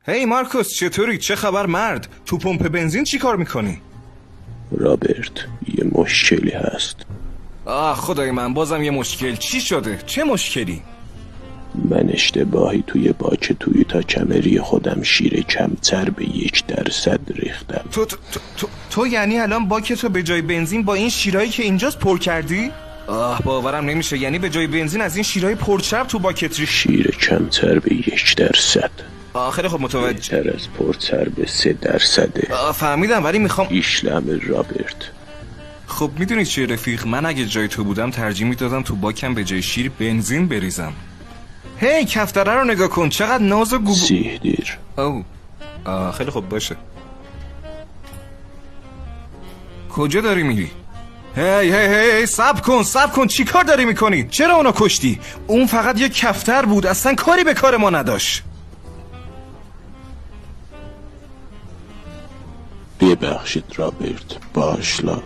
هی مارکوس، چطوری؟ چه خبر مرد؟ تو پمپ بنزین چی کار میکنی؟ رابرت، یه مشکلی هست. خدای من، بازم یه مشکل. چی شده؟ چه مشکلی؟ من اشتباهی توی باک تویوتا کمری خودم شیر کمتر به 1% ریختم. تو یعنی الان باکتو به جای بنزین با این شیرایی که اینجاست پر کردی؟ باورم نمیشه. یعنی به جای بنزین از این شیرای پرچرب تو باکت ریخت؟ شیر کمتر به 1%. خیلی خب متوجه. بهتر از پرچرب 3%. فهمیدم، ولی میخوام ایشلم رابرت. خب میدونی چیه رفیق، من اگه جای تو بودم ترجیح میدادم تو باکم به جای شیر بنزین بریزم. هی کفتره رو نگاه کن، چقدر ناز و گوگو. سیح دیر. خیلی خوب باشه. کجا داری میری؟ هی صبر کن چی کار داری میکنی؟ چرا اونو کشتی؟ اون فقط یه کفتر بود، اصلا کاری به کار ما نداشت. ببخشید رابرت، باشلا.